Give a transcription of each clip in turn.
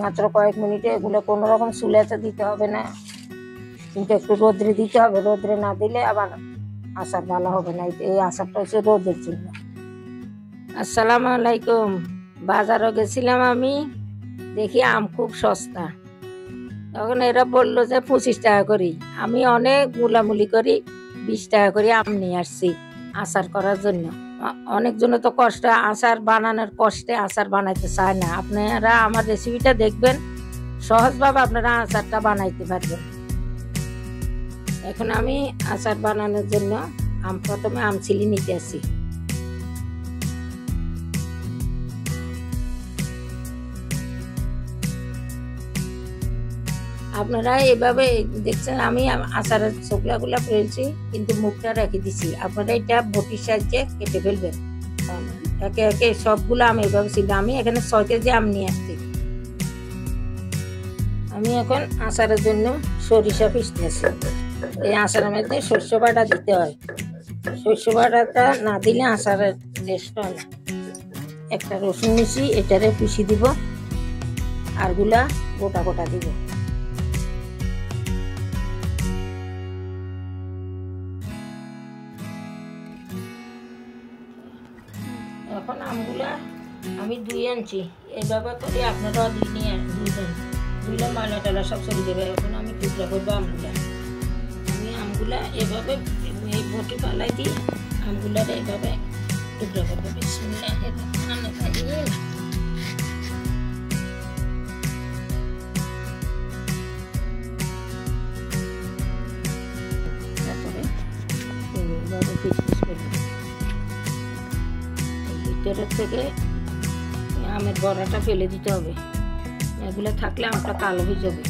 মাত্র কয়েক মিনিটে এগুলো কোনো রকম চুলাতে দিতে হবে না, কিন্তু একটু রোদ্রে দিতে হবে। রোদ্রে না দিলে আবার আচার ভালো হবে না। এই আচারটা হচ্ছে রোদের জন্য। আসসালামু আলাইকুম। বাজারে গেছিলাম আমি, দেখি আম খুব সস্তা। তখন এরা বললো যে 25 টাকা করি। আমি অনেক মুলামুলি করি 20 টাকা করে আম নিয়ে আসছি আচার করার জন্য। অনেকজনে তো কষ্ট, আচার বানানোর কষ্টে আচার বানাইতে চায় না। আপনারা আমার রেসিপিটা দেখবেন, সহজভাবে আপনারা আচারটা বানাইতে পারবেন। এখন আমি আচার বানানোর জন্য প্রথমে আম ছিলি নিতে আসি। আপনারা এভাবে দেখছেন আমি আচারের ছোকলাগুলা ফেলছি, কিন্তু মুখটা রেখে দিছি। আপনারা এটা বটির সাহায্যে কেটে ফেলবেন। একে একে সবগুলো আম এভাবে ছিল। আমি এখানে 6 কেজি আম নিয়ে আসছি। আমি এখন আচারের জন্য সরিষা পিষতে আছি। এই আচারের মধ্যে সর্ষে বাটা দিতে হয়। সর্ষে বাটাটা না দিলে আচারের টেস্ট হয় না। একটা রসুন মিশি এটারে পিষি দিব, আর গুলা গোটা গোটা দিব। এখন আমগুলা আমি ধুয়ে আনছি। এইভাবে করে আপনারাও ধুইলে ময়লা টয়লা সব চলে যাবে। এখন আমি টুকরা করবো আমগুলা। আমি আমগুলা এভাবে এই বটি পালাই দিই, আমগুলার এইভাবে টুকরা করবো। বিসমিল্লাহ রহমানির রহিম। তারপরে এইভাবে পিস পিস করবো। ভিতরের থেকে আমের বড়াটা ফেলে দিতে হবে, এগুলো থাকলে আমটা কালো হয়ে যাবে।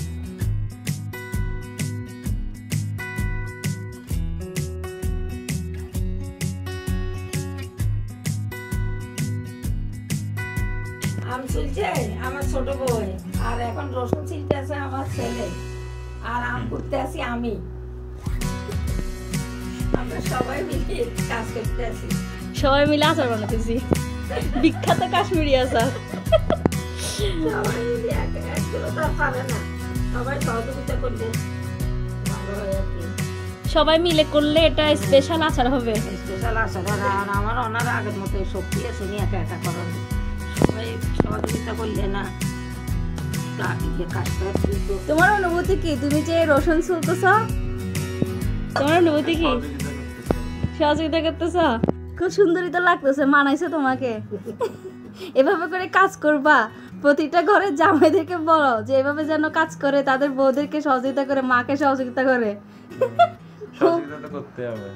আম ছিলছে আমার ছোট বই, আর এখন রসুন ছিলতে আছে আমার ছেলে, আর আম করতে আছি আমি। আমরা সবাই মিলে কাজ করতে আছি, সবাই মিলে আচার বানাতেছি। বিখ্যাত কাশ্মীরি আচার। সবাই মিলে একগুলো তো পারে না, সবাই সহযোগিতা করলে ভালো হয় আর কি। সবাই মিলে করলে এটা স্পেশাল আচার হবে। স্পেশাল আচার। আর আমার ওনারা আগের মতো শক্তি আছে নি একা একা করার। সবাই সহযোগিতা করলে না কাজটা। তোমার অনুভূতি কি? তুমি যে রসুন ছুলতেছ, তোমার অনুভূতি কি? সহযোগিতা করতেছ? খুব সুন্দরই তো লাগতেছে, মানাইছে তোমাকে। এভাবে করে কাজ করবা। প্রতিটা ঘরের জামাইদেরকে বলো যে এভাবে যেন কাজ করে, তাদের বউদেরকে সহযোগিতা করে, মাকে সহযোগিতা করে। সহযোগিতা করতে হবে।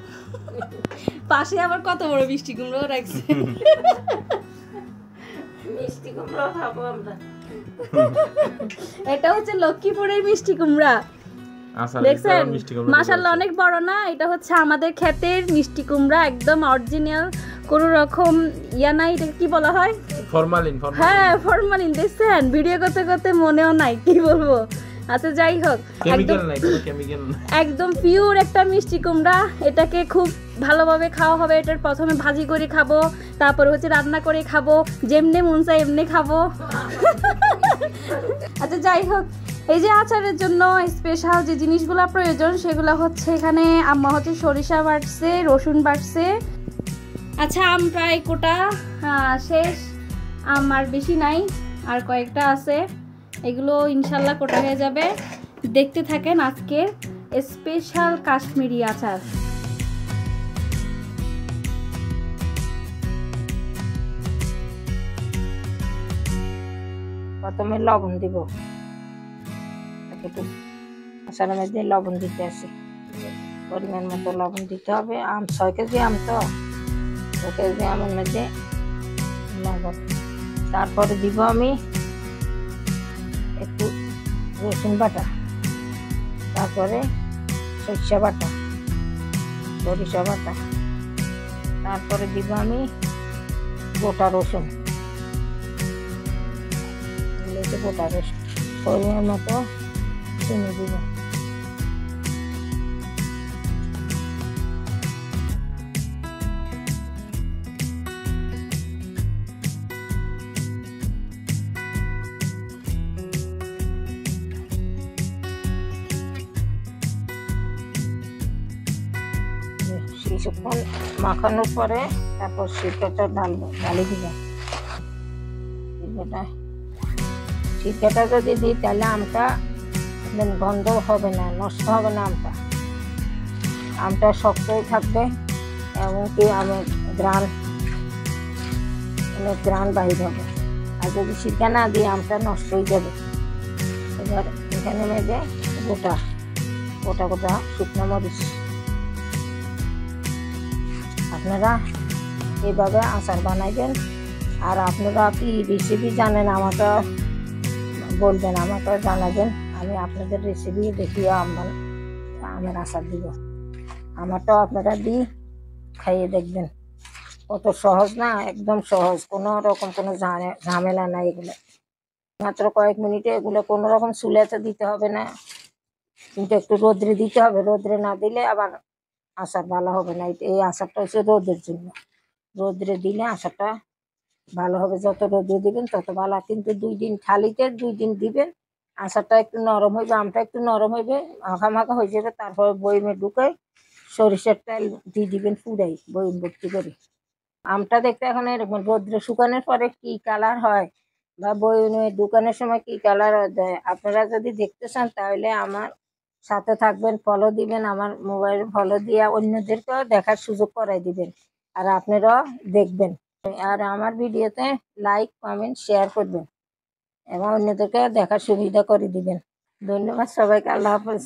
পাশে আবার কত বড় মিষ্টি কুমড়ো রাখছে। মিষ্টি কুমড়া খাবো আমরা। এটা হচ্ছে লক্ষ্মীপুরের মিষ্টি কুমড়া। দেখছেন মাশাআল্লাহ, অনেক বড় না? এটা হচ্ছে আমাদের ক্ষেতের মিষ্টি কুমড়া, একদম অরিজিনাল, কোনো রকম ইয়া নাই। এটা কি বলা হয়? ফরমালিন। হ্যাঁ, ফরমালিন। দেখছেন ভিডিও করতে করতে মনেও নাই কি বলবো। আচ্ছা যাই হোক, একদম পিওর একটা মিষ্টি কুমড়া। এটাকে খুব ভালোভাবে খাওয়া হবে। এটার প্রথমে ভাজি করে খাবো, তারপরে হচ্ছে রান্না করে খাবো, যেমনি মন চাই এমনি খাবো। আচ্ছা যাই হোক, এই যে আচারের জন্য স্পেশাল যে জিনিসগুলো প্রয়োজন সেগুলো হচ্ছে, এখানে আম্মা হচ্ছে সরিষা বাটছে, রসুন বাটছে। আচ্ছা আম প্রায় কোটা শেষ, আম আর বেশি নাই, আর কয়েকটা আছে। এগুলো ইনশাল্লাহ কোটা হয়ে যাবে। দেখতে থাকেন আজকের স্পেশাল কাশ্মীরি আচার। প্রথমে লবণ দিব, আচারের মধ্যে লবণ দিতে আছে, পরিমাণ মতো লবণ দিতে হবে। আম 6 কেজি আম তো, 6 কেজি আমের মধ্যে লবণ। তারপরে দিব আমি একটু রসুন বাটা, তারপরে সরিষা বাটা, তারপরে দিব আমি গোটা রসুন, পরিমাণ মতো চিনি দিব। কিছুক্ষণ মাখানোর পরে তারপর সিরকাটা ঢালি দিবেন। সিরকাটা যদি দিই তাহলে আমটা গন্ধ হবে না, নষ্ট হবে না। আমটা শক্তই থাকবে এবং কি আমের গ্রান বাহির হবে। আর যদি সিরকা না দিয়ে আমটা নষ্ট হয়ে যাবে। এবার এখানে মেজে গোটা শুকনো মরিচ আপনারা এইভাবে আচার বানাইবেন। আর আপনারা কি রেসিপি জানেন আমাকে বলবেন, আমাকে জানাবেন। আমি আপনাদের রেসিপি দেখিয়ে আমের আচার দিব। আমারটাও আপনারা দিয়ে খাইয়ে দেখবেন। কত সহজ না, একদম সহজ, কোনো রকম কোনো ঝামেলা নাই। এগুলো মাত্র কয়েক মিনিটে, এগুলো কোনো রকম চুলাতে দিতে হবে না, কিন্তু একটু রোদ্রে দিতে হবে। রোদ্রে না দিলে আবার আচার ভালো হবে না। এই আচারটা হচ্ছে রোদের জন্য। রোদ্রে দিলে আচারটা ভালো হবে। যত রোদ্রে দিবেন তত ভালো। কিন্তু 2 দিন খালিতে 2 দিন দিবেন, আচারটা একটু নরম হইবে, আমটা একটু নরম হইবে, মাখা হয়ে যাবে। তারপর বয়মে ঢুকে সরিষার তেল দিয়ে দিবেন পুরাই বয়ম ভর্তি করে। আমটা দেখতে এখন এরকম রোদ্রে শুকানোর পরে কি কালার হয় বা বয়মে ঢুকানোর সময় কি কালার দেয়, আপনারা যদি দেখতে চান তাহলে আমার সাথে থাকবেন, ফলো দিবেন, আমার মোবাইল ফলো দিয়ে অন্যদেরকেও দেখার সুযোগ করাই দিবেন। আর আপনারাও দেখবেন। আর আমার ভিডিওতে লাইক, কমেন্ট, শেয়ার করবেন এবং অন্যদেরকে দেখার সুবিধা করে দিবেন। ধন্যবাদ সবাইকে। আল্লাহ হাফেজ।